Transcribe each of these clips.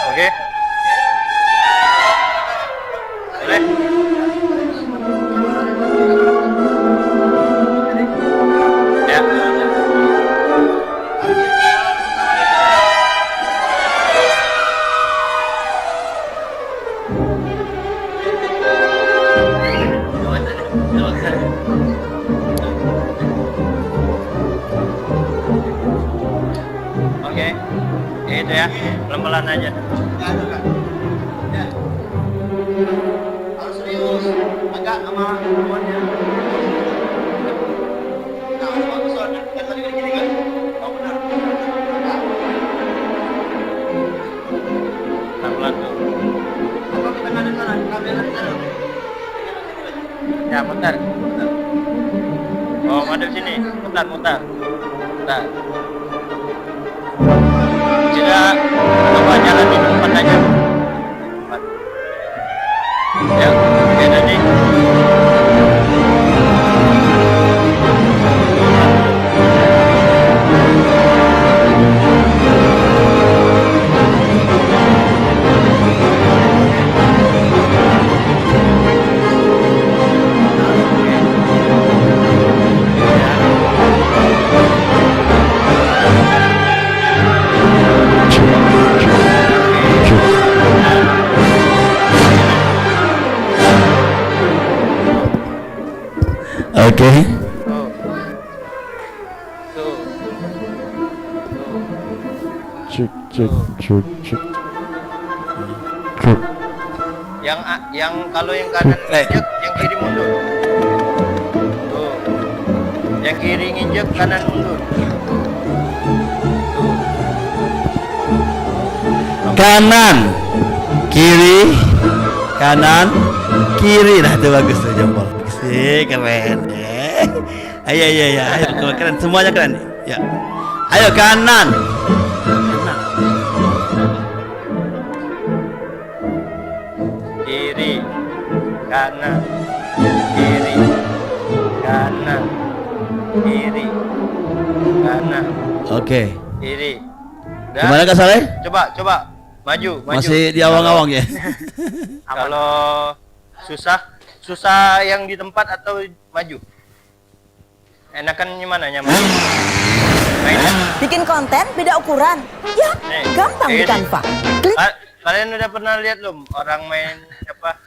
Oke. Boleh. Ya. Oke. Itu ya, pelan-pelan aja. Harus serius, agak sama kawannya. Nah, bagus soalnya. Kan tadi gini kan? Oh benar. Pelan-pelan tuh. Apa kita ngadep sana? Kamera di sana. Ya, mutar. Oh, ngadep sini. Mutar. Mutar. Tidak, coba jalan di tempat aja. Ya, beda nih. Oke. Cuk. Yang kalau yang kanan injek, yang kiri mundur. Tuh. Yang kiri injek, kanan mundur. Tuh. Kanan, kiri, kanan, kiri. Nah itu bagus tuh jempol. Sih keren. Ayo keren, semuanya keren. Ya. Ayo kanan. Kiri, kanan, kiri, kanan, kiri, kanan, Oke. kiri. Udah? Gimana Kak Saleh? Coba, maju. Masih di awang-awang ya? Kalau susah yang di tempat atau maju? Enakan gimana nyaman? Bikin konten beda ukuran. Ya, Nih, gampang di kayak gini. Canva. Klik. Kalian udah pernah lihat belum orang main apa?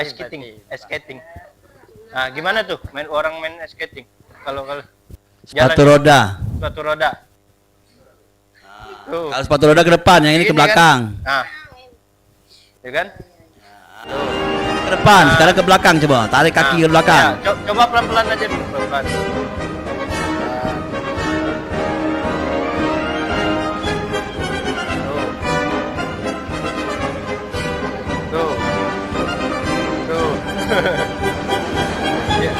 Ice skating. Nah, gimana tuh orang main ice skating? Kalau Sepatu roda. Sepatu roda. Tuh. Kalau sepatu roda ke depan, yang ini ke belakang. Kan? Nah. Ya kan? Tuh. Ke depan, sekarang ke belakang coba. Tarik kaki ke belakang. Ya, coba pelan-pelan aja dulu, pelan. Tuh. Ya.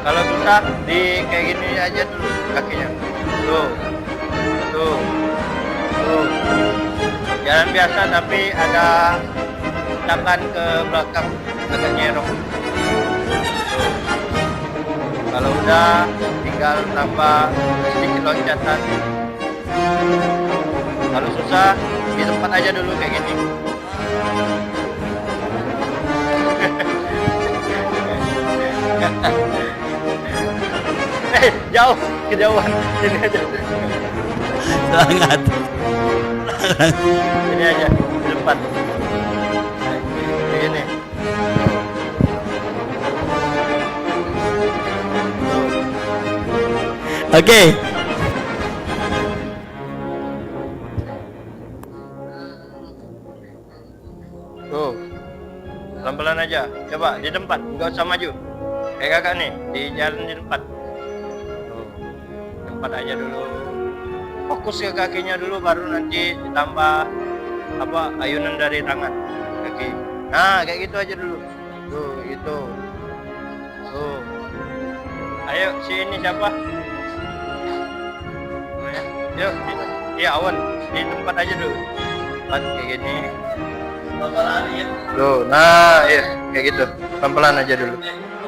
Kalau susah di kayak gini aja dulu kakinya. Tuh. Jalan biasa tapi ada tangan ke belakang agak nyerong. Tuh. Kalau udah tinggal tambah sedikit loncatan. Kalau susah di tempat aja dulu kayak gini. Jauh, kejauhan. Ini aja. Sangat. Ini aja, di depan. Begini. Oke. Tuh. Pelan-pelan aja. Coba di tempat, nggak usah maju. Kayak kakak nih, di jalan di tempat. Tuh, tempat aja dulu. Fokus ke kakinya dulu, baru nanti ditambah apa ayunan dari tangan kaki. Nah, kayak gitu aja dulu. Tuh, gitu. Tuh. Ayo, si ini siapa? Namanya? Yuk, iya Awan. Di tempat aja dulu. Tempat kayak gini. Tuh, nah, iya, kayak gitu. Pelan-pelan aja dulu.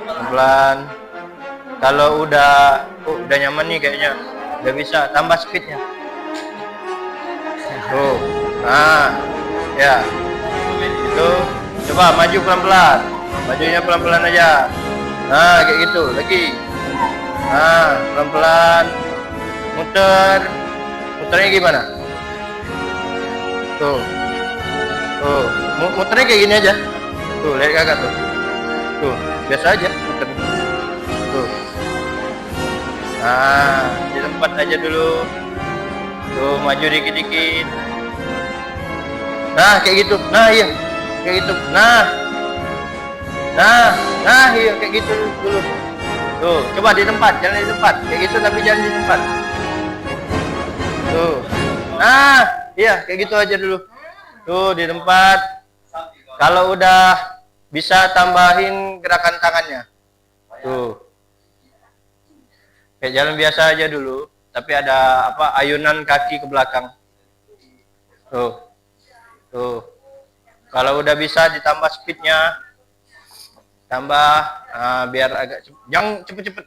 Pelan-pelan. Kalau udah nyaman nih kayaknya, udah bisa tambah speednya. Tuh, nah, ya, itu. Coba maju pelan-pelan, majunya pelan-pelan aja. Nah, kayak gitu, lagi. Nah, pelan-pelan, muternya gimana? Tuh, muternya kayak gini aja. Tuh, lihat kakak tuh. Tuh, biasa aja muternya. Tuh. Nah, di tempat aja dulu. Tuh, maju dikit-dikit. Nah, kayak gitu. Nah, iya. Kayak gitu. Nah, iya, kayak gitu dulu. Tuh, coba di tempat, jangan di tempat. Kayak gitu tapi jangan di tempat. Tuh. Nah, iya, kayak gitu aja dulu. Tuh, di tempat. Kalau udah bisa tambahin gerakan tangannya. Tuh. Kayak jalan biasa aja dulu, tapi ada apa ayunan kaki ke belakang. Tuh. Tuh. Kalau udah bisa ditambah speednya, tambah biar agak jangan cepet-cepet,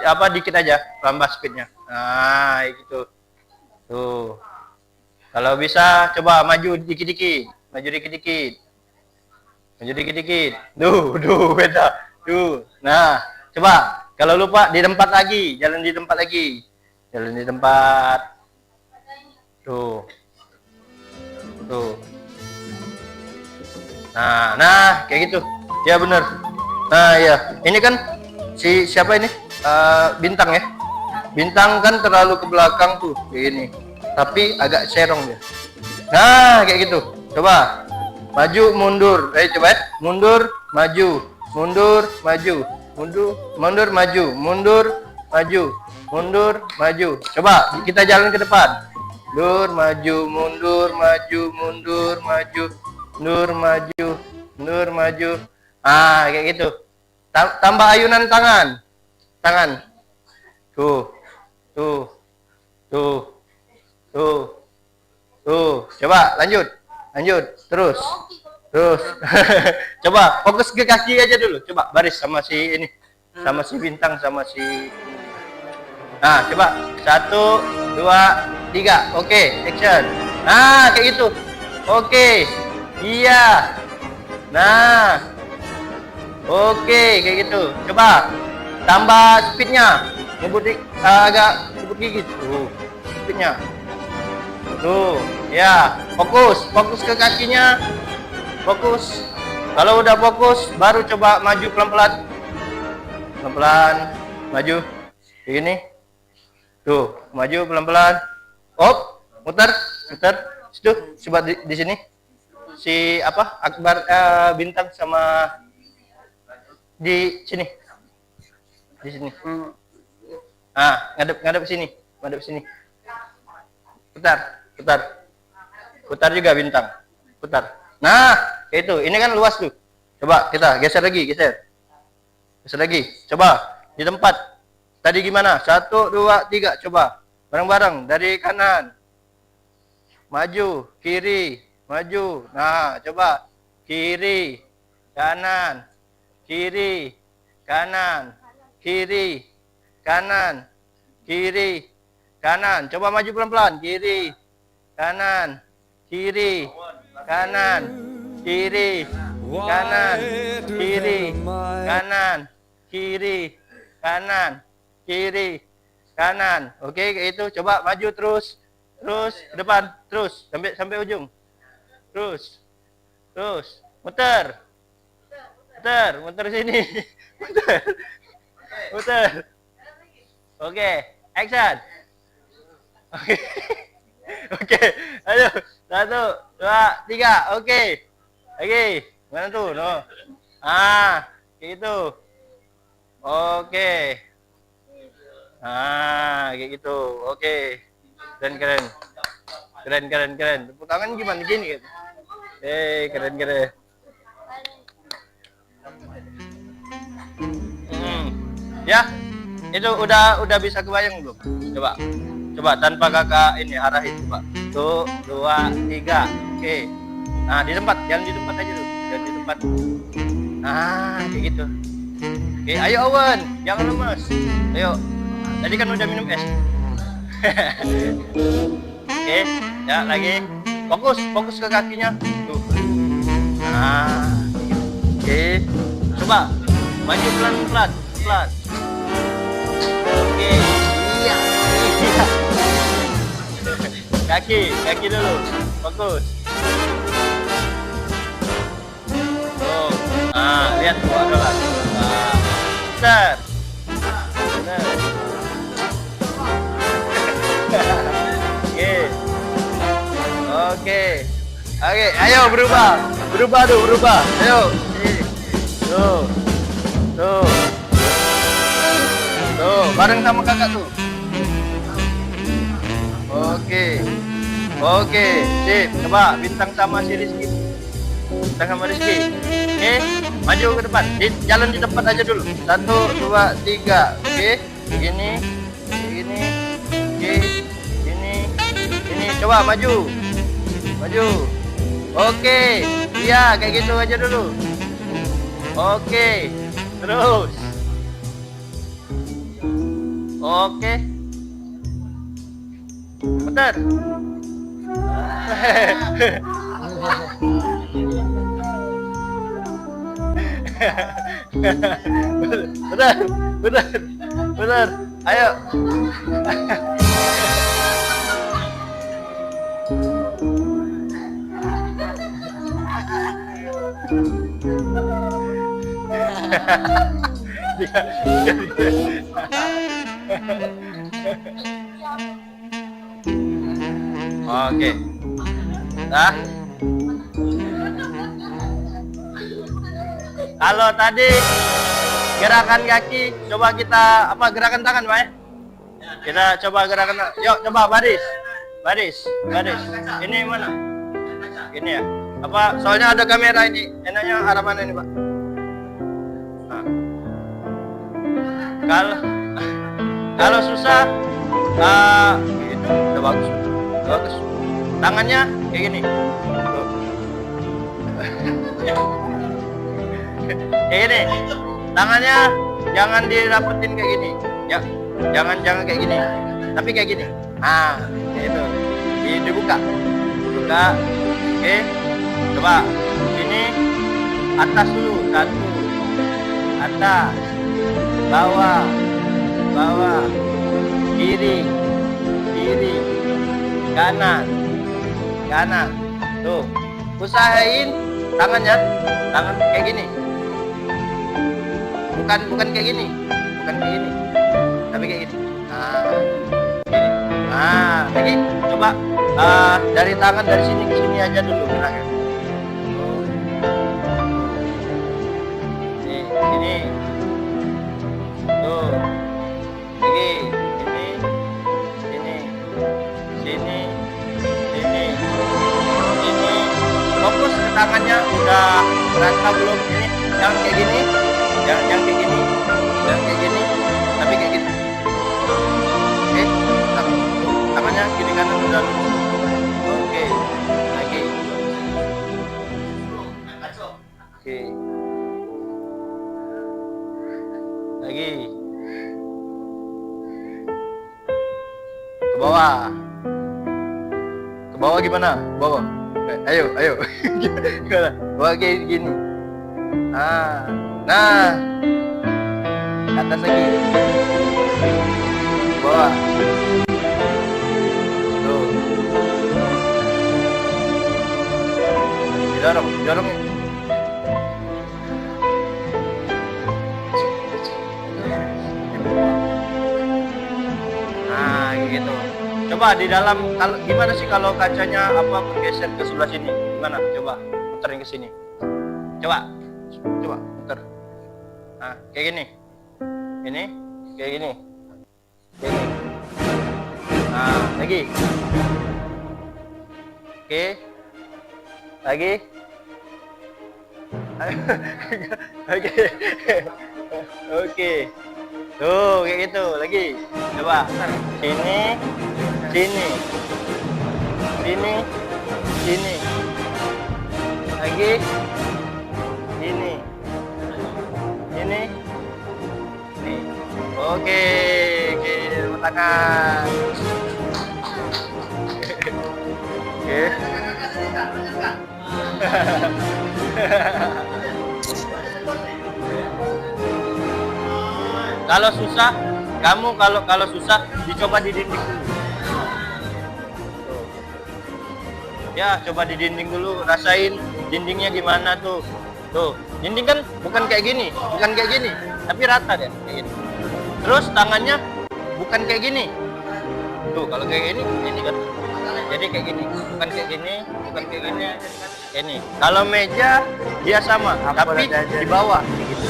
apa dikit aja, tambah speednya. Nah, gitu. Tuh. Kalau bisa coba maju dikit-dikit, maju dikit-dikit, maju dikit-dikit. Duh, beda. Duh. Nah, coba. Kalau lupa di tempat lagi, jalan di tempat lagi, jalan di tempat. Tuh. Tuh. Nah, kayak gitu. Ya bener. Nah, ya. Ini kan siapa ini? Bintang ya. Bintang kan terlalu ke belakang tuh, kayak gini. Tapi agak serong dia. Nah, kayak gitu. Coba. Maju, mundur. Coba ya. Mundur, maju. Mundur, maju. Mundur, maju. Mundur, maju. Mundur, maju. Coba kita jalan ke depan. Mundur, maju, mundur, maju, mundur, maju. Mundur, maju, mundur, maju. Kayak gitu. Tambah ayunan tangan. Tuh. Coba lanjut. Terus. Coba fokus ke kaki aja dulu. Coba baris sama si ini. Sama si Bintang, sama si. Nah, coba. 1, 2, 3. Oke, action. Nah, kayak gitu. Oke. Iya. Nah. Oke, kayak gitu. Coba tambah speednya. Agak ngebut gigit. Tuh, speednya. Tuh, ya. Fokus ke kakinya. Fokus. Kalau udah fokus, baru coba maju pelan-pelan. Pelan-pelan, maju. Ini. Tuh, maju pelan-pelan. Muter. Situ, coba di sini. Si apa? Akbar Bintang sama di sini. Di sini. Ngadep sini. Putar juga Bintang. Putar. Nah, kayak itu. Ini kan luas tuh. Coba kita geser lagi. Geser lagi. Coba di tempat. Tadi gimana? 1, 2, 3. Coba. Bareng-bareng dari kanan. Maju, kiri, maju. Nah, coba. Kiri, kanan, kiri, kanan, kiri, kanan, kiri, kanan. Coba maju pelan-pelan. Kiri, kanan, kiri, kanan, kiri, kanan, kiri, kanan, kiri, kanan, kiri, kanan. Oke, kayak itu. Coba maju terus ke depan, terus sampai ujung. Terus. Muter sini. Muter. Oke, action. Oke. Ayo. 1, 2, 3. Oke. Lagi. Mana tuh? No. Kayak gitu. Oke. Nah, kayak gitu. Oke. Keren. Tepuk tangan gimana gini? Keren. Ya, itu udah bisa kebayang belum? Coba tanpa kakak ini arahin coba. 1, 2, 3. Oke. Nah, di tempat, jangan di tempat aja dulu. Jangan di tempat. Nah, kayak gitu. Oke, ayo Owen, jangan lemes. Ayo. Tadi kan udah minum es. Oke, ya lagi. Fokus ke kakinya. Tuh. Nah, oke. Coba maju pelan. Oke, iya. Kaki dulu. Fokus. Tuh. Nah, lihat gua adalah. Nah. Benar. Oke, ayo berubah. Ayo. Tuh, bareng sama kakak tuh. Oke, sip. Coba bintang sama si Rizky. Oke, maju ke depan. Jalan di tempat aja dulu. 1, 2, 3. Oke, begini. Oke, ini. Coba maju. Oke, iya kayak gitu aja dulu. Oke, terus. Oke, bentar. Benar. Ayo. Oke. Nah. Kalau tadi gerakan kaki, coba kita gerakan tangan, Pak ya? Kita coba gerakan tangan. Yuk, coba baris. Ini mana? Ini ya. Soalnya ada kamera ini. Enaknya arah mana ini, Pak? Nah. Kalau susah, itu udah bagus. Tangannya kayak gini. Tuh. Kayak gini. Tangannya jangan dirapetin kayak gini. Ya, jangan kayak gini. Tapi kayak gini. Nah, kayak itu. Dibuka. Oke. Coba sini atas dulu. 1. Atas. Bawah. Kiri. Kanan. Tuh. Usahain tangan kayak gini. Bukan kayak gini. Tapi kayak gini. Nah, lagi coba dari tangan dari sini ke sini aja dulu gerakan. Ini. Tuh. Lagi sini. Fokus ke tangannya udah berasa belum ini? Jangan kayak gini. Jangan kayak gini. Tapi kayak gini. Oke. Tangannya kiri kanan udah lurus. Oke. Lagi. Oke. Lagi. Ke bawah gimana? Bawah. Ayo. Gimana? Bawah kayak gini. Nah. Ke atas lagi. Bawah. Tuh. Didorong. Nah, gitu. Coba di dalam, gimana sih kalau kacanya bergeser ke sebelah sini? Gimana? Coba puterin ke sini. Coba puter. Nah, kayak gini. Ini kayak gini. Kayak gini. Nah, lagi. Oke. Lagi. Oke. Oke. Tuh, kayak gitu. Lagi. Coba. Sini. Sini. Sini. Sini. Lagi. Sini. Sini. Nih. Oke. Oke, tepuk tangan. Oke. Kalau susah, kamu kalau susah dicoba di dinding dulu. Tuh. Ya, coba di dinding dulu, rasain dindingnya gimana tuh. Tuh, dinding kan bukan kayak gini, tapi rata deh kayak gini. Terus tangannya bukan kayak gini. Tuh, kalau kayak gini, ini kan. Jadi kayak gini, bukan kayak gini, kayak ini. Kalau meja dia sama, tapi di bawah gitu.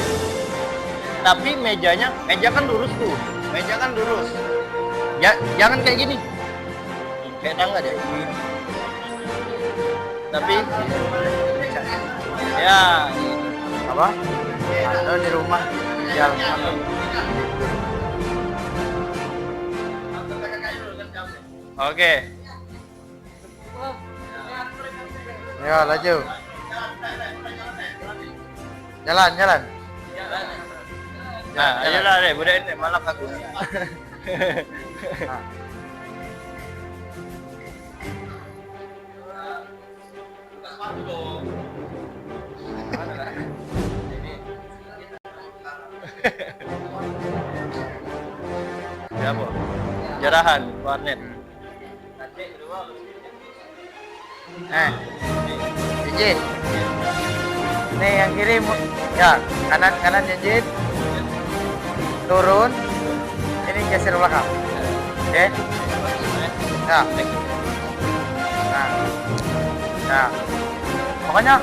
Tapi meja kan lurus tuh. Meja kan lurus. Ya, jangan kayak gini. Kayak tangga deh. Tapi ya apa? Atau di rumah jalan. Oke. Ya, laju. Jalan. Nah, ayolah deh, budak ini malak aku. Ya, Bu. Jarahan, warnet. Jijit. Nih yang kiri, ya kanan jijit. Turun. Ini geser belakang. Oke. Ya. Nah. Pokoknya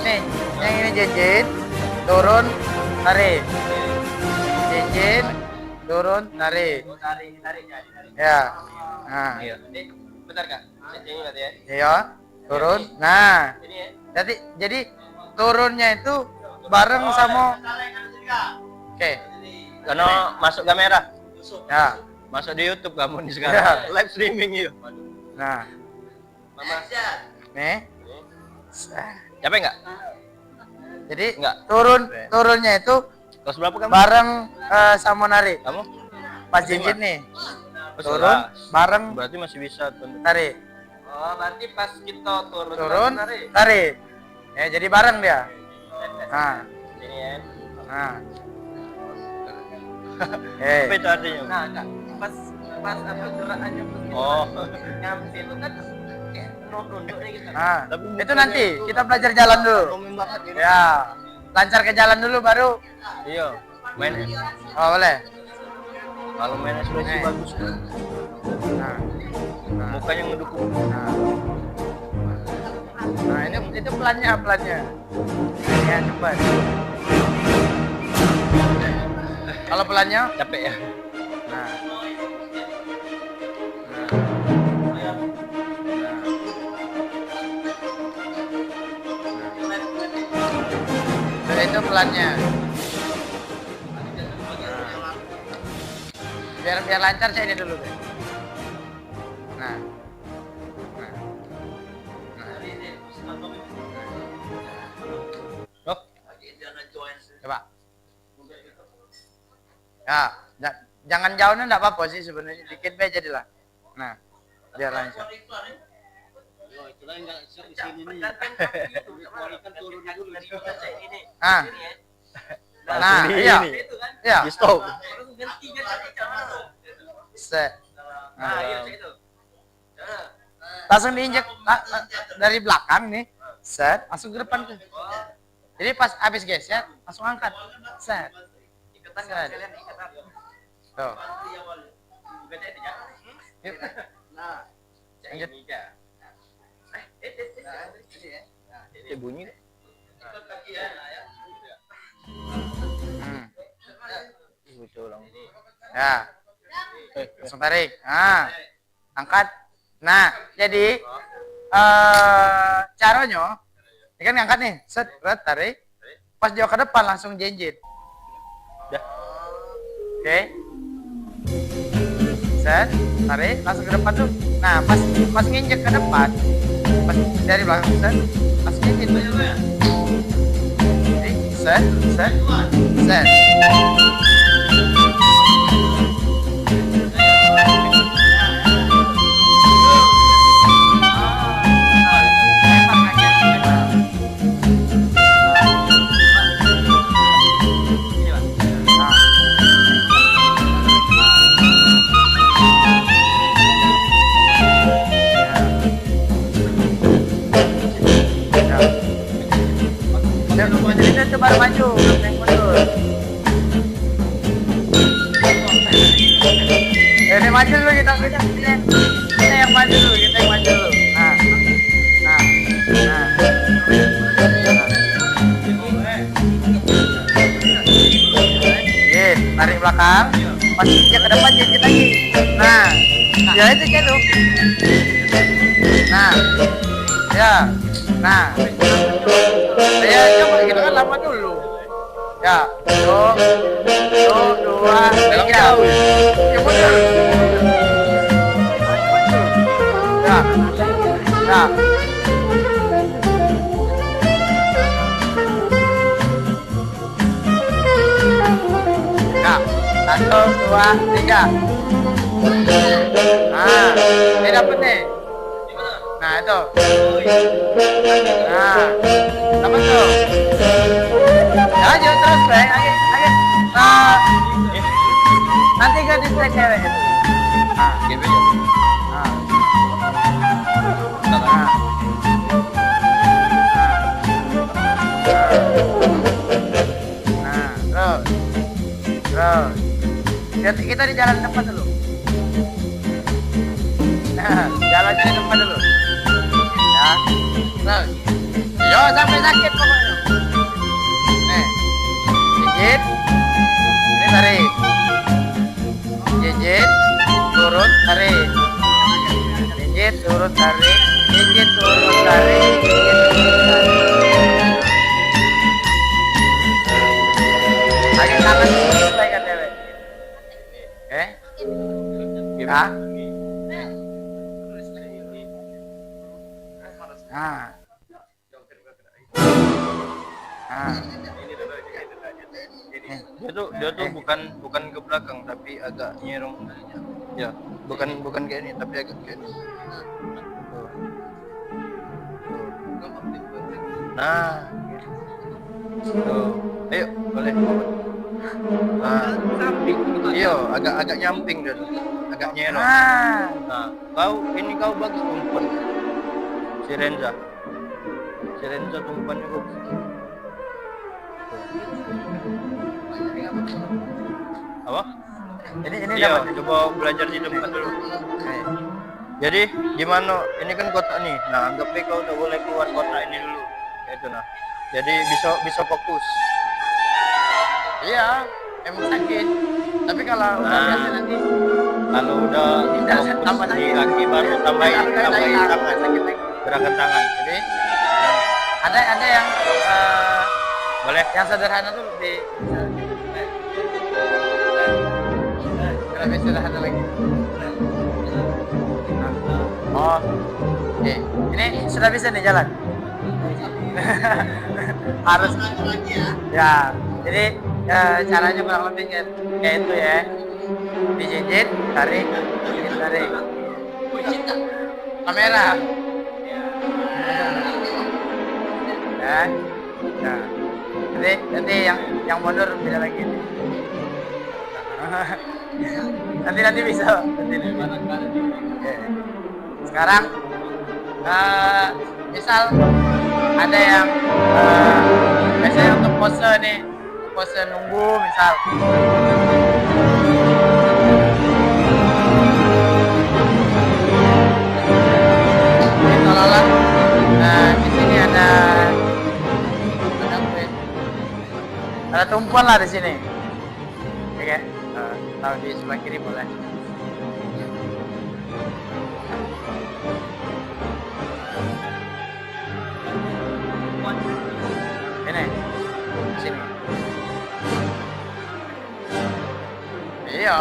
nih yang ini jijit, turun, tarik. Jijit, turun, tarik. Ya. Nah. Iya. Bentar, Kak. Ini berarti ya. Iya, turun. Nah. Jadi turunnya itu bareng sama. Oke. Karena masuk kamera. Ya. Masuk di YouTube kamu nih sekarang. Ya. Live streaming yuk. Nah. Mama. Nih. Capek nggak? Jadi Enggak. turunnya itu Kelas berapa kamu? bareng sama narik. Kamu? Pas jinjit nih. Oh, Turun 11. bareng Berarti masih bisa tuh. tarik. Oh, berarti pas kita Turun tarik. Ya, jadi bareng dia. Nah. Ini ya. Nah. Apa itu artinya? Nah, Kak, pas apa gerakannya Oh. nyampe itu kan kayak nunduk nih gitu. Nah, Tapi itu nanti kita belajar jalan dulu. Komen banget ini. Ya, lancar ke jalan dulu baru. Iya. Main. Oh, boleh. Kalau main ekspresi Nih. bagus. Nah, nah, Mukanya ngedukung. nah. Nah, itu pelannya. Ya, cepat. Kalau pelannya, Capek ya. nah. Dan itu pelannya. Biar lancar saya ini dulu deh. Nah. Oh. Coba. Ya, jangan jauhnya enggak apa-apa sih sebenarnya. Dikit aja jadilah. Nah, biar lancar. Ah. Nah, iya. Iya. Di stop. Set. Nah, langsung diinjek dari belakang nih. Set, langsung ke depan tuh. Jadi pas habis geser, langsung angkat. Set. Set. Tuh. Yuk. Lanjut. Bunyi. Hmm. gitu ulang. Ya. Langsung tarik. Nah, angkat. Nah, jadi caranya, ini kan ngangkat nih, set, tarik. Pas dia ke depan langsung jenjit. Dah. Oke. Set, tarik, langsung ke depan tuh. Nah, pas nginjek ke depan, pas dari belakang set, langsung jenjit tuh. Jadi, set. Jadi itu baru maju, yang mundur. Ini maju dulu kita yang maju dulu, kita yang maju dulu. Tarik belakang, pas injek ke depan jenjit lagi. Nah, ya itu tuh. Ya coba kita kan lama dulu. Ya, dua, tiga. Ya benar. Ya. Satu, dua, tiga. Nah, ini dapet nih. Nah, itu. Nah, dapat tuh. Lanjut terus, Bang. Ayo. Nanti ke distract cewek itu. Nah, gitu ya. Terus. Kita di jalan depan dulu. Nah, jalannya di depan dulu. Ya. Terus. Yo, sampai sakit pokoknya. Nih. Jijit. Ini tarik. Jijit. Turun, tarik. Jijit, turun, tarik. Jijit, turun, tarik. Agak kanan sedikit lagi kan cewek. Ya. Dia tuh bukan ke belakang tapi agak nyerong. Ya, bukan kayak ini tapi agak kayak ini. Nah, tuh. Ayo, boleh. Nah, iya, agak nyamping dia tuh. Agak nyerong. Nah, kau bagus umpan. Si Renza umpannya bagus. Apa? Ini iya, dapat. coba belajar di tempat dulu. Jadi gimana? Ini kan kota nih. Nah, anggapnya kau udah boleh keluar kota ini dulu. Kayak itu nah. Jadi bisa fokus. Iya, emang sakit. Tapi kalau udah biasa nanti. Kalau udah fokus di kaki baru tambahin tangan, sakit lagi. Gerakan tangan. Jadi ada yang boleh. Yang sederhana tuh lebih sederhana lagi. Oh, oke. Ini sudah bisa nih jalan. Harus lagi ya. Ya, jadi caranya kurang lebih kayak itu ya. Dijinjit, tarik. Kamera. Ya. Nah. Nanti yang mundur beda lagi. nanti bisa. Oke. Sekarang misal ada yang biasanya untuk pose nunggu misal. Seolah-olah di sini ada tumpuan lah di sini. Oke. Tahu di sebelah kiri boleh. Ini, sini. Iya.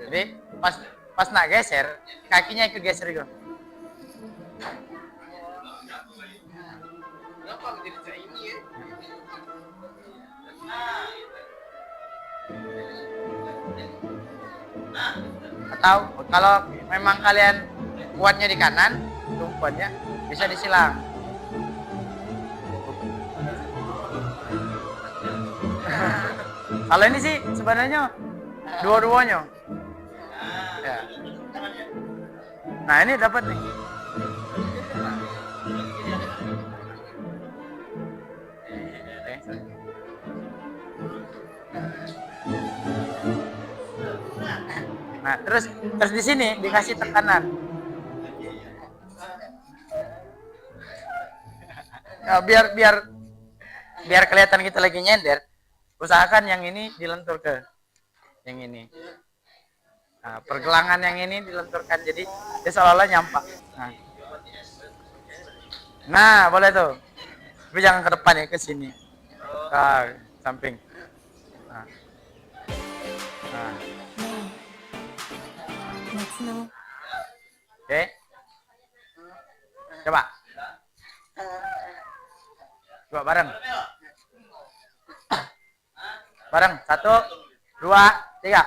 Jadi pas nak geser, kakinya ikut geser juga. Atau kalau memang kalian kuatnya di kanan, tumpuannya bisa disilang. Kalau ini sih sebenarnya dua-duanya. Ya. Nah ini dapat nih. Nah terus di sini dikasih tekanan. Ya, biar kelihatan kita lagi nyender. Usahakan yang ini dilentur ke yang ini. Nah, pergelangan yang ini dilenturkan jadi dia seolah-olah nyampak. Nah, boleh tuh. Tapi jangan ke depan ya, ke sini. Ke samping. Nah. Oke. Coba. Coba bareng. Bareng, 1, 2, 3.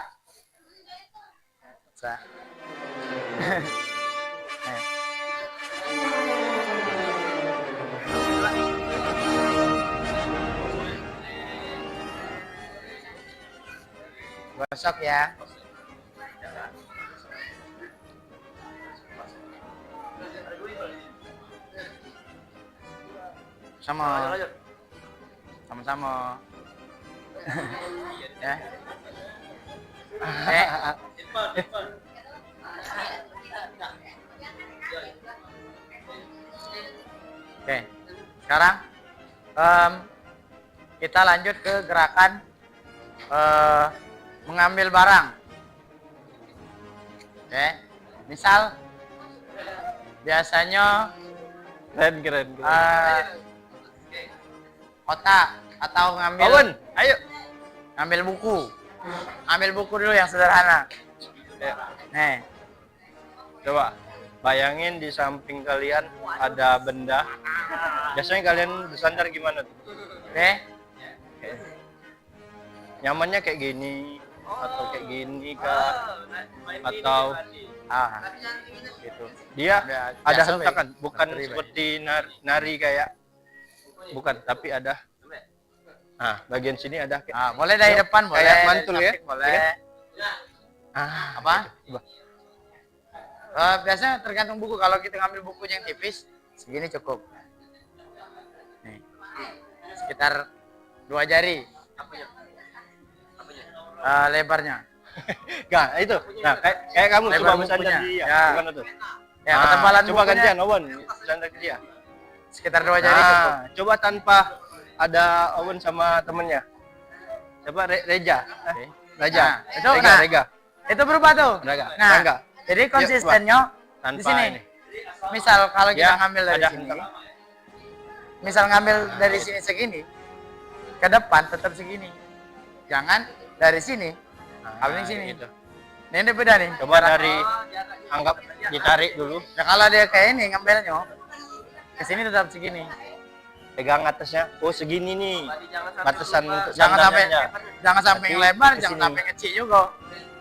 Gosok ya. Sama-sama. Ya. Oke. Sekarang kita lanjut ke gerakan mengambil barang. Oke. Misal biasanya Keren. kotak atau ngambil Owen, ayo. ngambil buku. Ambil buku dulu yang sederhana. Ya. Nih. Coba bayangin di samping kalian ada benda. Biasanya kalian bersandar gimana tuh? Oke. Nyamannya kayak gini atau kayak gini kah? Atau gitu. Dia ada biasa, hentakan, bukan Baik. seperti nari kayak bukan, tapi ada. Nah, bagian sini ada kayak Boleh dari depan, boleh. kayak dari mantul ya. samping, boleh. Apa? Coba. Biasanya tergantung buku. Kalau kita ngambil buku yang tipis, segini cukup. Nih. Sekitar 2 jari. Lebarnya. Nah, itu. Nah, kayak kamu Lebar coba bersandar bukunya. di dia. Ya. Gimana tuh? Ya, ketebalan coba bukunya gantian, Owen, bersandar ke dia. sekitar 2 jari cukup. Coba tanpa ada Owen sama temennya. Coba Reja. Reja. Nah, itu Rega. Itu berubah tuh. Rega. Nah, Rega. jadi konsistennya di Tanpa sini. ini. Misal kalau kita Ya, ngambil dari ada sini, hentakan. misal ngambil dari sini segini, ke depan tetap segini. Jangan dari sini, ambil sini. Gitu. Nah, ini beda nih. Coba dari anggap ditarik dulu, Nah, kalau dia kayak ini ngambilnya, ke sini tetap segini. pegang atasnya. Oh, segini nih. Batasan untuk Jangan sampai sandarannya. jangan sampai yang Berarti lebar, ke jangan sini. sampai kecil juga.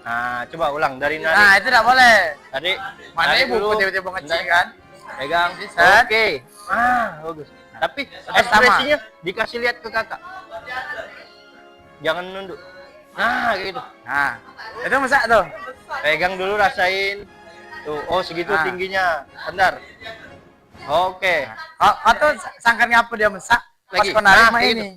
Nah, coba ulang dari nari. Nah, itu tidak boleh. Tadi Mana tarik buku dulu. tiba-tiba kecil Bentar. kan? Pegang. Set. Oke. Bagus. Tapi Tetap ekspresinya dikasih lihat ke kakak. Jangan nunduk. Nah, kayak gitu. Nah, itu masak tuh. Pegang dulu, rasain. Tuh, oh segitu Nah. tingginya. Bentar. Oke. Atau sangkan ngapa dia masak? Pas Lagi. kau narik Nah, mah kayak ini.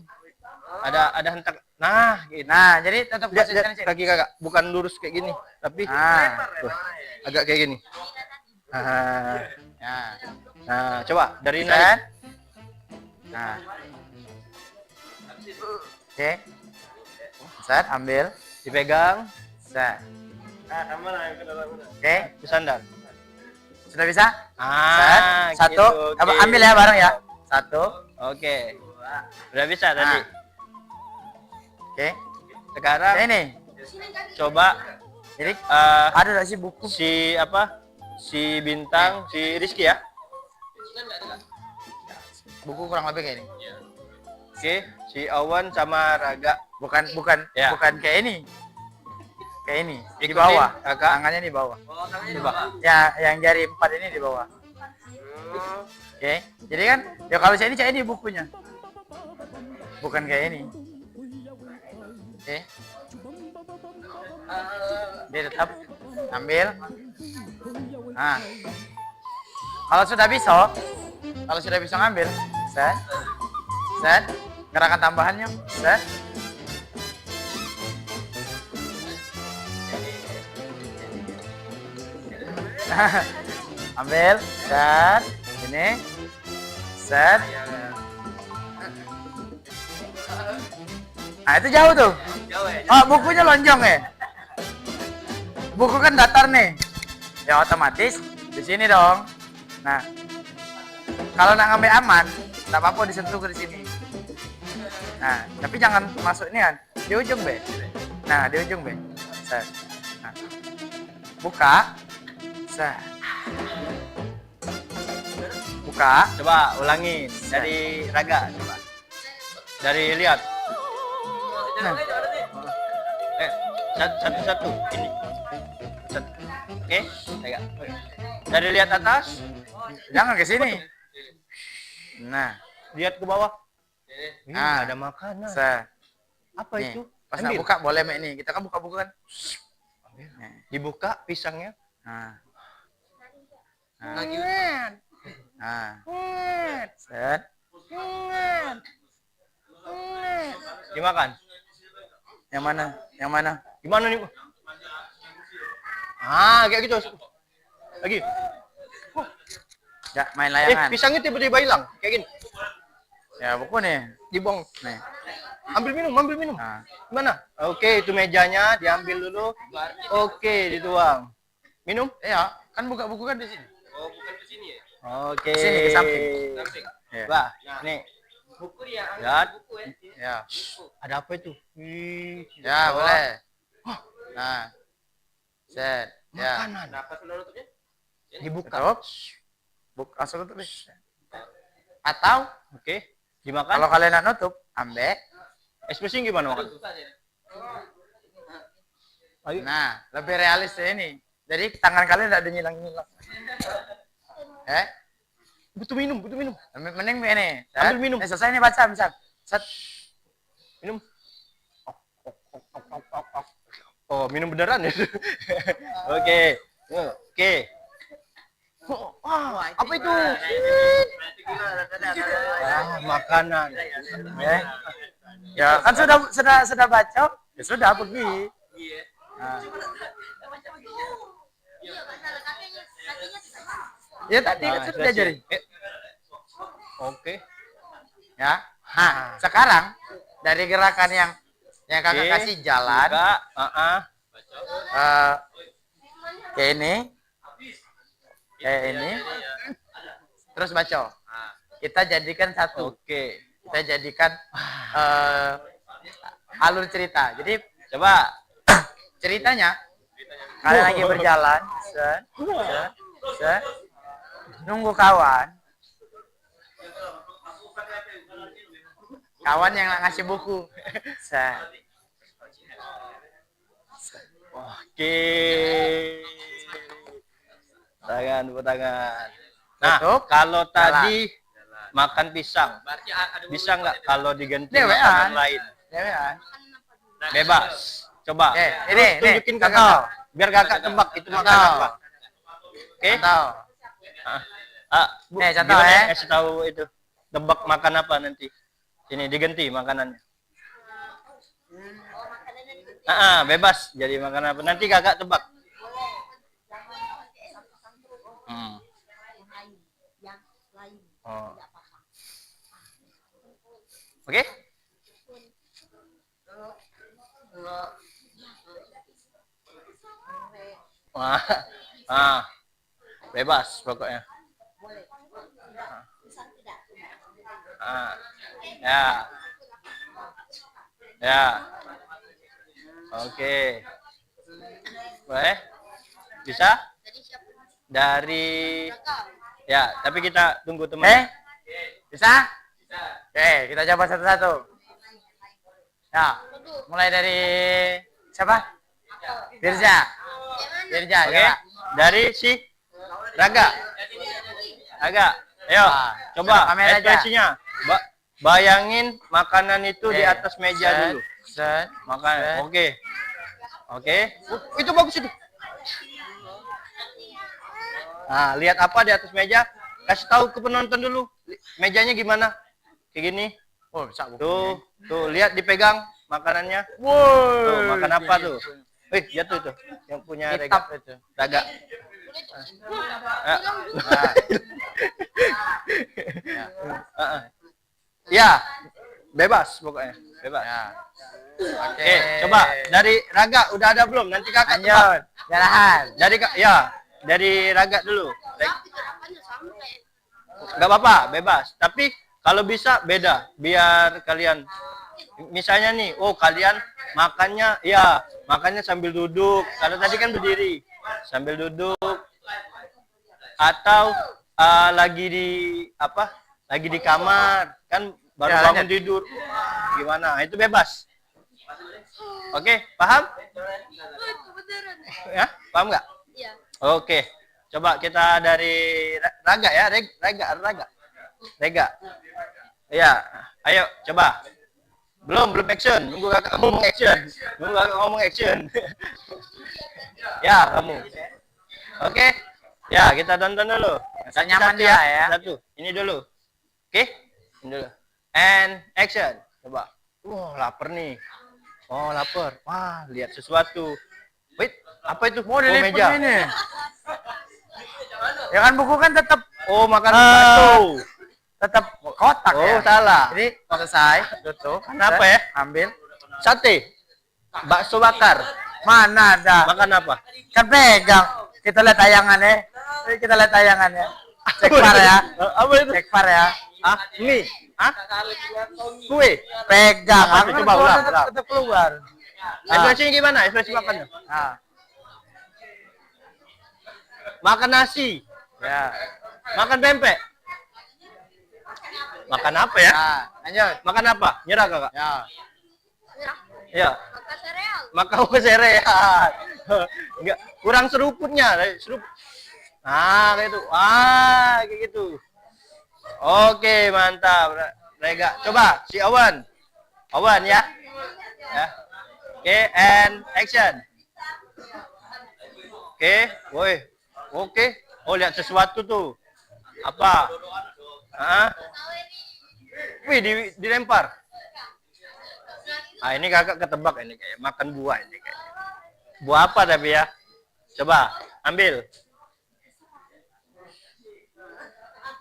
Ada hentak. Nah, gitu. Nah, jadi tetap Lihat, konsisten lihat sih. kaki kakak, bukan lurus kayak gini, tapi tuh, agak kayak gini. Nah, Nah, nah, coba dari kan? narik. Nah. Oke. Set, ambil. dipegang, Set. Oke, bersandar. sudah bisa? Set. Ah, Satu. gitu, oke. Ambil ya bareng ya. Satu. Oke. Udah bisa tadi. Oke. Sekarang Nah, ini. coba Jadi eh, ada nggak sih buku? si apa? Si Bintang, si Rizky ya. Buku kurang lebih kayak ini. Oke, si Awan sama Raga. Bukan Ya. bukan kayak ini. Kayak ini. Di Ikutin, bawah. Kakak. Tangannya di bawah. Coba. Ya, yang jari 4 ini di bawah. Oke. Jadi kan ya kalau saya ini bukunya. Bukan kayak ini. Oke. Dia tetap ambil. Nah. Kalau sudah bisa ngambil, set. Set. Gerakan tambahannya, set. Ambil, set. Ini. Set. Nah, itu jauh tuh. Oh, bukunya lonjong ya? Buku kan datar nih. Ya otomatis di sini dong. Nah, kalau nak ngambil aman, tak apa-apa disentuh ke di sini. Nah, tapi jangan masuk ini kan, di ujung be. Nah, di ujung be. Set. Nah, buka. Set. Buka. Coba ulangin dari Raga coba. Dari lihat. Nah, Satu-satu ini. Satu. Oke, Raga. Dari lihat atas, jangan ke sini. Nah, lihat ke bawah. Ah. Ada makanan. set. Apa Nih, itu? pas nak Ambil. buka boleh mek nih. Kita kan buka-buka kan. Nih. Dibuka pisangnya. Nah. Nah. Nah. Set. Dimakan. Yang mana? Yang mana? Gimana nih? Ah, kayak gitu. Lagi. Ya, main layangan. Pisangnya tiba-tiba hilang. Kayak gini. Ya, buku nih. Dibuang. Nih. Ambil minum, ambil minum. Nah. Gimana? Oke, itu mejanya diambil dulu. Oke, dituang. Minum? Iya, kan buka buku kan di sini. Oke. Sini, ke samping. Ya. Wah, nih. Buku dia. Lihat. Buku ya. Ya. Ada apa itu? Wih, Ya, bawah. boleh. Nah. Set. Ya. Makanan. Kenapa sudah nutupnya? Dibuka. Tutup. Langsung tutup. Atau Oke. Dimakan. kalau kalian nak nutup, ambil. Ekspresi gimana makan? Ayo. Nah, lebih realistis ini. Jadi tangan kalian tidak ada nyilang-nyilang. Butuh minum, butuh minum. Mending ini. Ambil minum. Selesai nih baca, misal. Set. Minum. Oh, minum beneran ya? Oke. Oke. Wah, apa itu? Ah, makanan. Ya, kan sudah baca. Ya sudah pergi. Nah. Ya tadi kan sudah diajarin. Oke. Ya. Nah, sekarang dari gerakan yang kakak Oke. kasih jalan Buka. kayak ini. Kayak ini. Terus baca. Kita jadikan satu. Oke. Kita jadikan alur cerita. Jadi Coba. ceritanya kalian lagi berjalan, set, set, set, nunggu kawan yang ngasih buku, set. Oke. Tangan, tepuk tangan. Nah, Tutup. kalau Jalan. tadi makan pisang, Berarti ada bisa nggak kalau diganti Dewean. makanan lain? Dewean. Bebas. Coba. Oke, Terus ini, tunjukin ke contoh. kakak. Biar kakak tebak itu makan Contoh. apa. Oke? Contoh. Bu, Contoh gimana ya. kasih tahu itu. Tebak makan apa nanti. Ini diganti makanannya. Bebas. Jadi makan apa. Nanti kakak tebak. Oh. Oke? Ah, ah, bebas pokoknya. Ah, ya, ya, oke, boleh, bisa? Dari, ya, tapi kita tunggu teman. Bisa? Oke, kita coba satu-satu. Ya, mulai dari siapa? Dirja. Dirja, Oke, coba. dari si Raga. Raga, ayo, coba kamera aja. ekspresinya. Bayangin makanan itu di Oke. atas meja Set, dulu. set, Makanan, set. oke. Oke, itu bagus itu. Nah, lihat apa di atas meja? Kasih tahu ke penonton dulu. Mejanya gimana? Kayak gini. Oh, bisa buku. Tuh, lihat dipegang makanannya. Wow. Tuh, makan apa tuh? Jatuh itu. Yang punya Kitab Raga. itu. Raga. Ya, bebas pokoknya. Bebas. Ya. Oke, coba dari Raga udah ada belum? Nanti kakak tebak. Lanjut. Jarahan. Dari Raga dulu. Gak apa-apa, bebas. Tapi kalau bisa beda, biar kalian misalnya nih, oh kalian makannya sambil duduk. Karena tadi kan berdiri, sambil duduk. Atau lagi di kamar, kan baru Ya, bangun lanjut. tidur. Gimana? Itu bebas. Oke, paham? Ya, paham nggak? Iya. Oke, coba kita dari Raga ya, Raga. Ya, ayo coba. Belum action. Nunggu kakak ngomong action. Ya, kamu. Oke. Ya, kita tonton dulu. Asal nyaman Satu dia ya. Satu. Ini dulu. Oke? Ini dulu. And action. Coba. Wah, lapar nih. Oh, lapar. Wah, lihat sesuatu. Wait, apa itu? Mau diliput meja. ini. Ya kan buku kan tetap Oh, makan bakso. kotak ya. Oh, salah. Jadi selesai, tutup. Kenapa set, ya? Ambil. Sate. Bakso bakar. Mana ada? Makan apa? Kan pegang. Kita lihat tayangannya. Kita lihat tayangannya. Cek par ya. Apa itu? Cek par ya. Ah, mie. Ah? Kue. Pegang. Apa itu? Coba ulang. Tetap keluar. Ekspresinya gimana? Ekspresi makannya? Nah, Makan nasi. ya. Makan pempek. Makan apa ya? Nah, lanjut. Makan apa? Nyerah kakak? Ya. Ya. Makan sereal. Makan sereal. Enggak, kurang seruputnya. Seruput. Nah, kayak itu. Kayak gitu. Oke, mantap. Rega, coba si Awan. Awan ya. Ya. Oke, and action. Oke, woi. Oke. Oh, lihat sesuatu tuh. Apa? Wih, dilempar. Ini kakak ketebak ini kayak makan buah ini kayak. Buah apa tapi ya? Coba, ambil.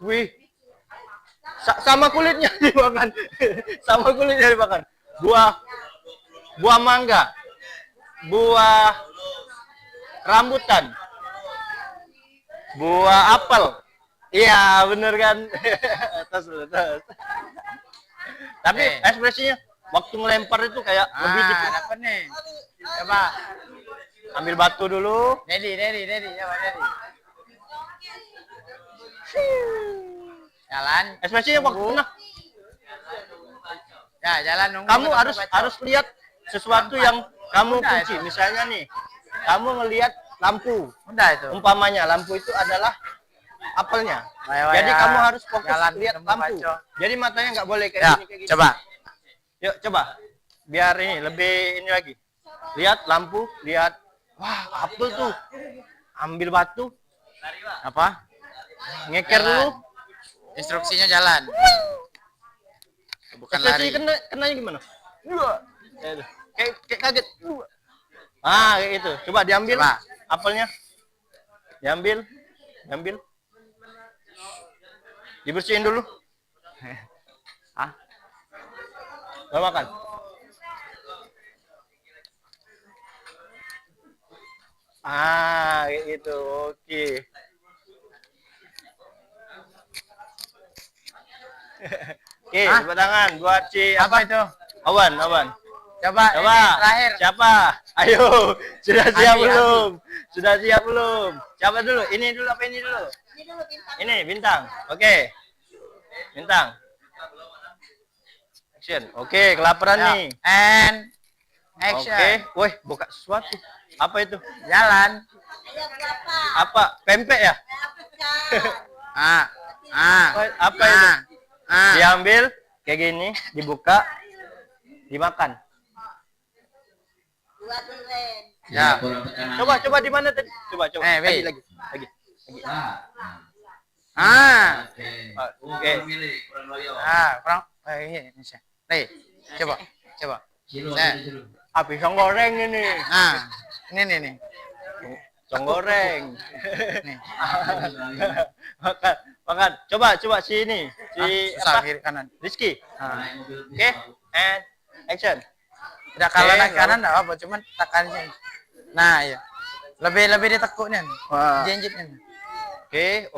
Wih. Sama kulitnya dimakan. Sama kulitnya dimakan. Buah mangga. Buah rambutan. Buah apel. Iya, bener kan? Terus. Tapi ekspresinya waktu ngelempar itu kayak lebih dikit. Dapat nih. Coba. Ambil batu dulu. Dedi. Coba Dedi. Jalan. Ekspresinya waktu Tunggu. Ya, jalan nunggu. kamu ketemu bacok. harus lihat sesuatu yang kamu Udah, kunci. itu. Misalnya nih, kamu ngelihat lampu. Udah itu. Umpamanya lampu itu adalah apelnya. Waya-waya. Jadi kamu harus fokus Jalan, lihat ketemu lampu. bacok. Jadi matanya nggak boleh kayak Ya, gini kayak gini. coba. Yuk coba. Biar ini lebih ini lagi. Lihat lampu, lihat. Wah, apel tuh. Ambil batu, Apa? ngeker Jalan. dulu. Instruksinya jalan. Bukan Ekspresi lari. kenanya gimana? Kayak kaget. Kayak itu. Coba diambil Coba. apelnya. Diambil. Dibersihin dulu. Gak makan. Kayak gitu. Oke. Oke, Hah? tepuk tangan buat si Apa itu? Awan. Coba, Coba. ini terakhir. Siapa? Ayo. Sudah siap Adi. belum? Sudah siap belum? Siapa dulu? Ini dulu apa ini dulu? Ini bintang. Oke. Bintang. Action. Oke, kelaparan Ya. nih. And action. Oke. Woi, buka sesuatu. Apa itu? Jalan. Apa? Pempek ya? Ah. Apa itu? Ah. Diambil kayak gini, dibuka, dimakan. Ya. Coba di mana tadi? Coba. Bi. Lagi. Ah. Oke. Kurang. Ini bisa. Nih, coba. Nah. Api pisang goreng ini. Ini. Pisang goreng. Nih. Makan. Coba si ini. Si Susah apa? kiri kanan. Rizky. Ah. Oke. And action. Tidak kalau Oke, naik kanan enggak apa, cuman tekan sini. Nah, iya. Lebih ditekuk nih. Wah. Jenjitnya.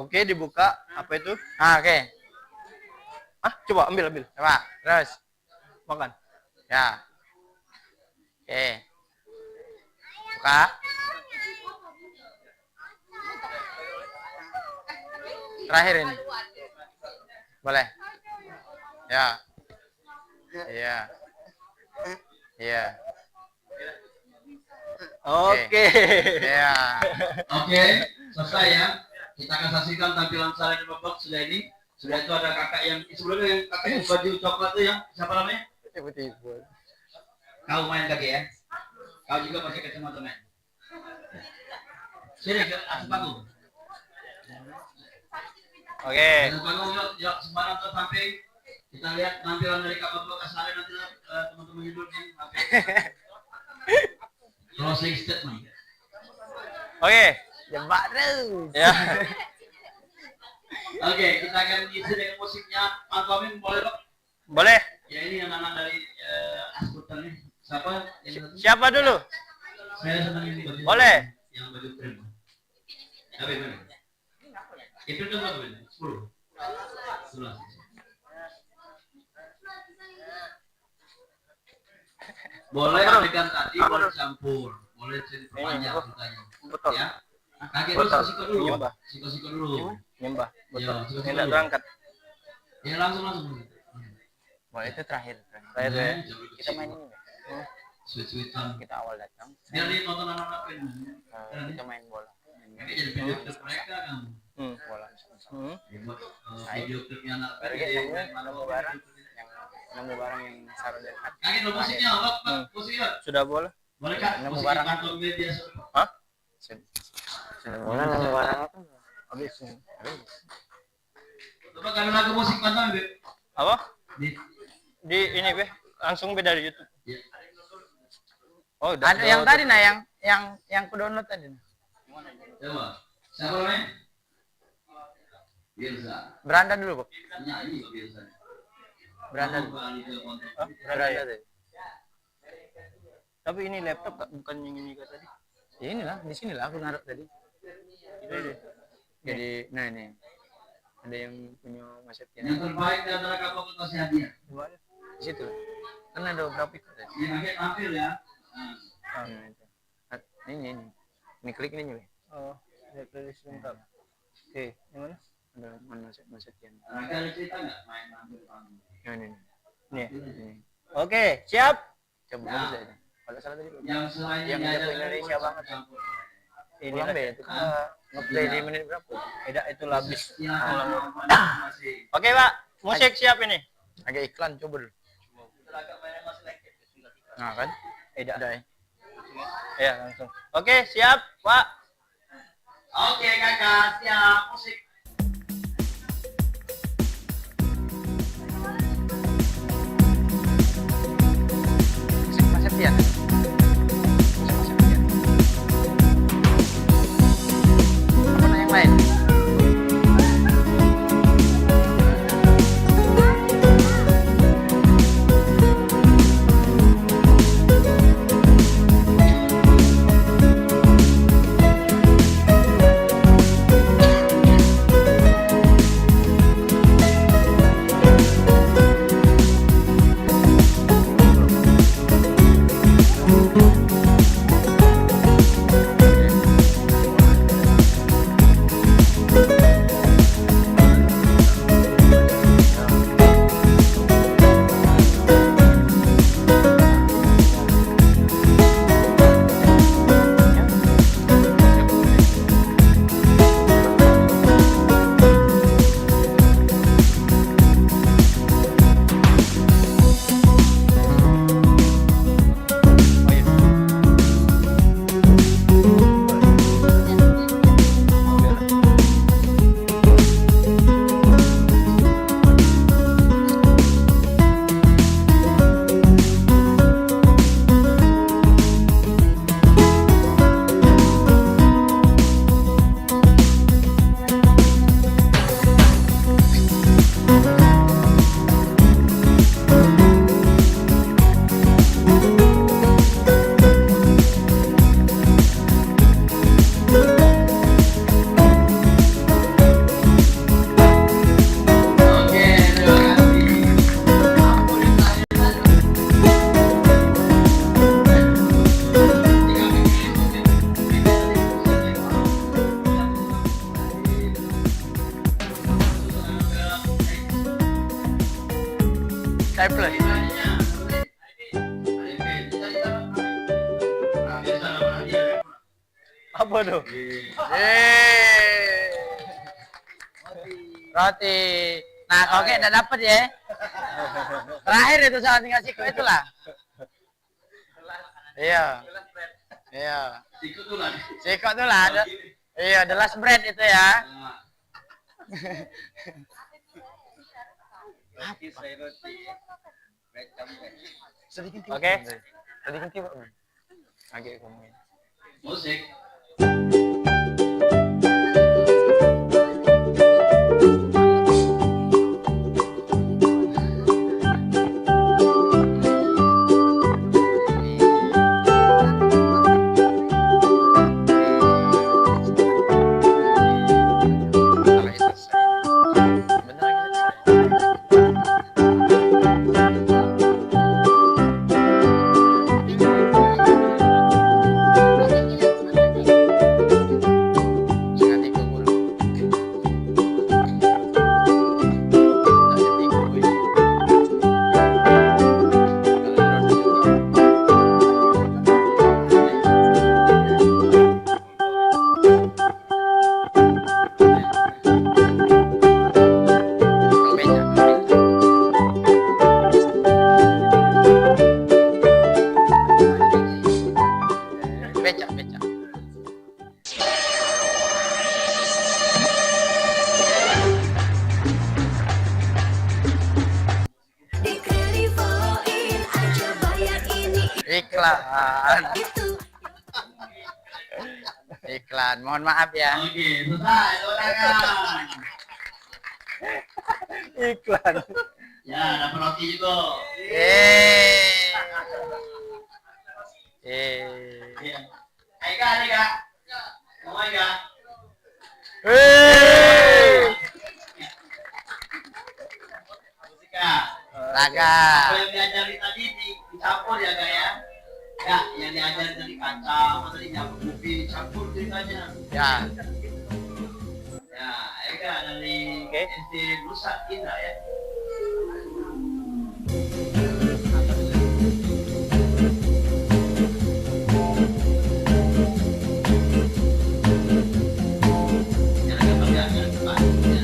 Oke, dibuka. Apa itu? Oke. Coba ambil. Coba, terus. Makan. Ya. Oke. Buka. Terakhir ini. Boleh. Ya. Iya. Iya. Oke. Iya. Oke, selesai ya. Kita akan saksikan tampilan Saleh dan Babak sudah ini. Sudah itu ada kakak yang sebelumnya yang kakak yang baju coklat itu yang siapa namanya? Tiba-tiba. Kau main kakek ya? Kau juga pakai kacamata main. Sini ke atas panggung. Oke. Atas panggung yuk sembarang ke samping. Kita lihat tampilan dari Kak Babak Saleh nanti teman-teman hidup ini. Closing statement. Oke. Jebak terus. Ya. Oke, kita akan isi dengan musiknya. Pak Amin boleh Pak? Boleh. Ya ini anak-anak dari Asputan nih. Siapa? Yang satu? Siapa dulu? Saya senang ini baju. Boleh. Yang baju keren. Tapi mana? Itu kan berapa ini? 10. 11. Boleh adegan tadi boleh campur, boleh diperpanjang ceritanya. Betul. Ya. Kakek dulu Betul. siko dulu. Nyembah. Siko dulu. Nyembah. Iya, Betul. coba Tidak dulu. berangkat. Ya langsung. Boleh itu terakhir. Terakhir ya. Kita main ini. Sweet-sweetan. Kita awal datang. Biar dia nonton anak-anak kan. Kita main bola. Kakek jadi video klip mereka kan. Bola. Buat video klipnya anak Baru kakek. kita nemu barang yang saru dan hati. Kakek lo musiknya, Pak. Musiknya. Sudah boleh. Boleh Kak? Nemu Musik barang. di kantong media. Hah? Bola nemu barang apa? Habis. Coba kalian lagu musik kantong, Beb. Apa? Di Di ini be. Langsung beda dari YouTube. ya. Oh, Ada yang tadi nah yang ku download tadi. Coba. Siapa namanya? Biasa. Beranda dulu, Bob. Nyanyi kok biasa. Beranda. Beranda tadi. Tapi ini laptop Kak, bukan yang ini Kak tadi. Ya inilah, di sinilah aku naruh tadi. Ini. Jadi, nah ini. Ada yang punya Mas Septian. Yang terbaik di antara kapal ke kasih hadiah. Di situ. Kan ada beberapa ikut tadi. Ini kakek tampil ya. Nah, itu. Ini. Ini klik ini juga. Oh, lihat playlist lengkap. Oke, yang mana? Ada Mas Septian. Kakek ada cerita nggak main tampil panggung? Yang ini. Nih. Ini. Oke, siap. Coba Ya. bisa itu. Kalau salah tadi. Yang selain Yang diajar jago Indonesia dari banget. campur. Ini Ulang deh itu. Ngeplay di menit berapa? Tidak itu labis. Silakan masih. Oke, Pak. Musik siap ini. Agak iklan coba dulu. Nah kan? Tidak. Udah ya. Ya, langsung. Oke, siap, Pak. Oke kakak, siap musik. Mas Septian. Mas Septian. Apa yang lain? Apa tuh? Roti. Nah, kau kayak udah dapet ya. Terakhir itu saat tinggal siku itulah. Iya. Iya. Ikut tuh lah. Sikok tuh lah. Iya, the last bread itu ya. Oke. Sedikit tiba. Agak ngomongin. Musik. Becak. Dikerivoin aja bayar ini Iklan. itu. Iklan. Mohon maaf ya. Oke, selesai. Silakan. Iklan. Ya, dapat roti juga. Ya. Hai Kak. Mau Kak? Musik Kak. Laga. Apa yang diajarin tadi dicampur ya Kak ya? Ya, yang diajarin tadi kacang, tadi nyampur kopi, campur ceritanya. Ya. Ya, Eka dari SD Nusa Indah ya. Jangan cepat ya, jangan cepat. Ya.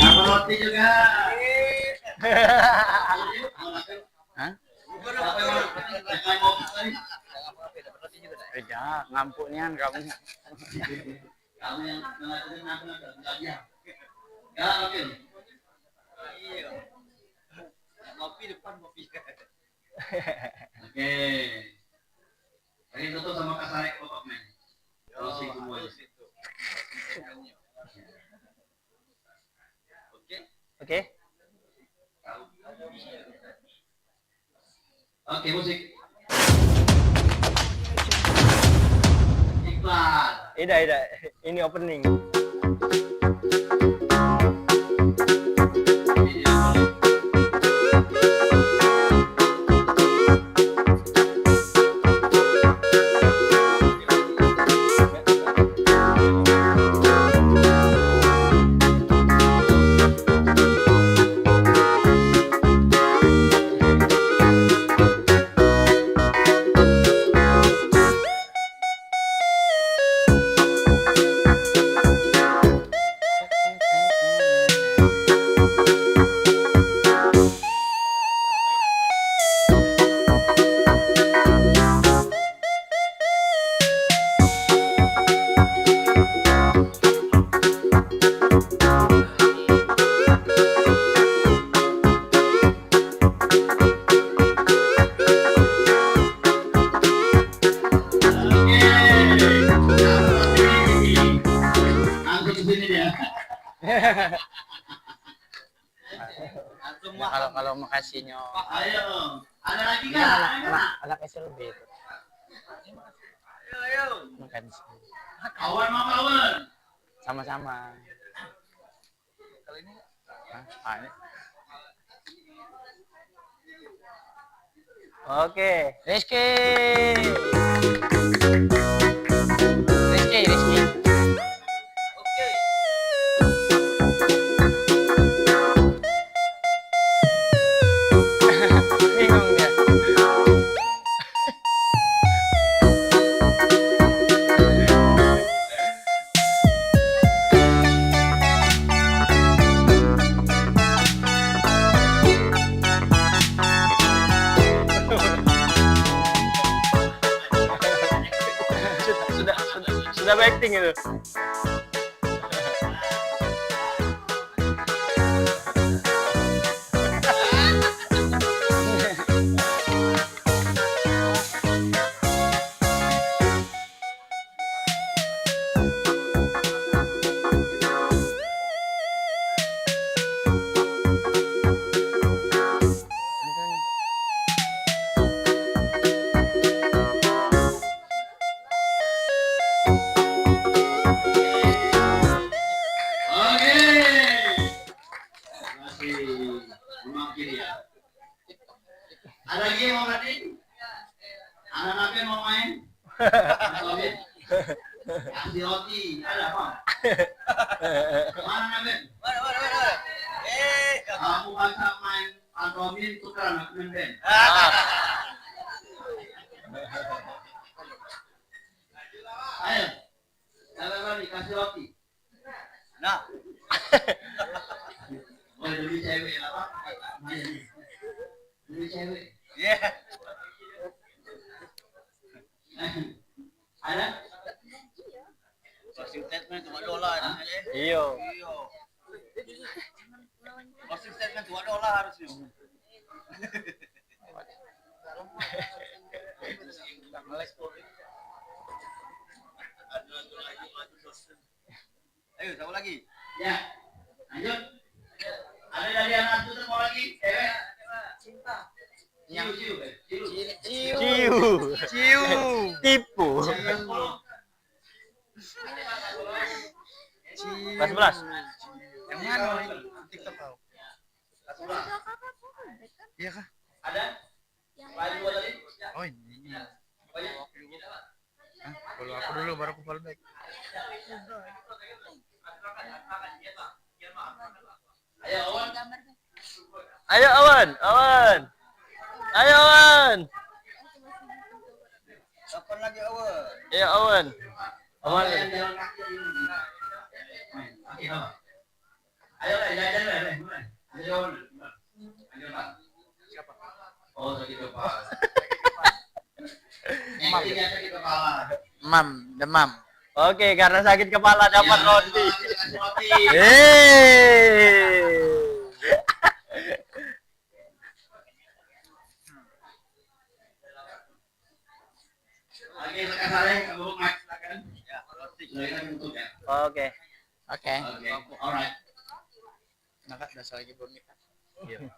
Dapat roti juga. Hah? Ya, ngampuknya kamu. Kamu yang mengatakan aku nggak dia. Ya, oke. Kopi depan kopi. Oke. Tadi tutup sama kasarek Bapak Men. Closing semuanya. Oke. Oke, musik. Iklan. Ida. Ini opening. Langsung ke sini dia. Ya, kalau makasihnya Ayo. Ada lagi nggak? Ada nggak? anak SLB itu. Makan Kawan mau kawan. sama-sama. Kali ini ini. Oke. Rizky. Rizky. Bingung dia. Sudah acting itu. Oke. Masih memang kiri ya. Ada lagi yang mau berarti? Anak Nabi mau main? Mas Obin? Kasih roti. Ada apa? Mana Nabi? Kamu bisa main Antomin tukeran aku main band. Ayo. Balik kasih roti. Nah. Oh, demi cewek apa? Main. Demi cewek. Iya. Ada? Closing statement $2 Iyo. Closing statement $2 harusnya. Ayo, sama lagi. Ya. Lanjut. Ada dari anak itu mau lagi? Cewek. Cinta. Ciu. Tipu. 14. Yang mana? TikTok kau. Iya kah? Ada? Lain dua tadi? Oh ini. Follow aku dulu baru aku follow back. Ayo, Awan. Ayo Awan. Kapan lagi Awan? Ayo Awan. Awan. Yang jalan kaki ini. Ayo lah, jalan lah. Ayo Awan. Ayo Pak. Siapa? Oh, sakit kepala. Sakit kepala. Demam. Oke, karena sakit kepala dapat Ya, roti. kasih roti. Oke, sekarang kamu Max silakan. Ya, roti. Silakan untuk ya. Oke. Oke. Oke, alright. Nah, Kak, udah lagi belum nikah. Iya.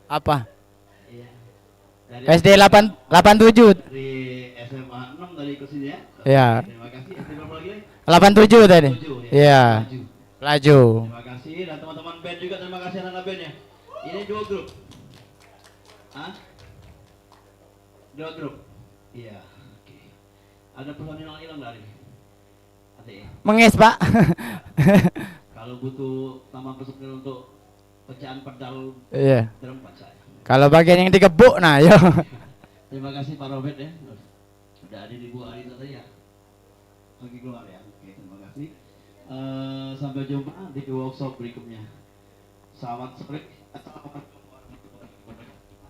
Apa? Iya. Dari SD 87. dari SMA 6 tadi ikut sini ya. Iya. Terima kasih. SD berapa lagi? 87 tadi. 7 ya. Iya. Maju. Laju. Terima kasih dan teman-teman band juga terima kasih anak bandnya. Ini dua grup. Hah? Dua grup. Iya. Oke. Ada pesan hilang dari. Adik. Mengis, Pak. Kalau butuh tambahan personil untuk pecahan pedal Iya. drum Pak saya. Kalau bagian yang digebuk, nah yo. Terima kasih Pak Robert ya. Udah ada di Bu Arita tadi ya. Lagi keluar ya. Oke, terima kasih. Sampai jumpa di workshop berikutnya. Selamat sore.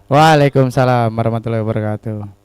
Waalaikumsalam warahmatullahi wabarakatuh.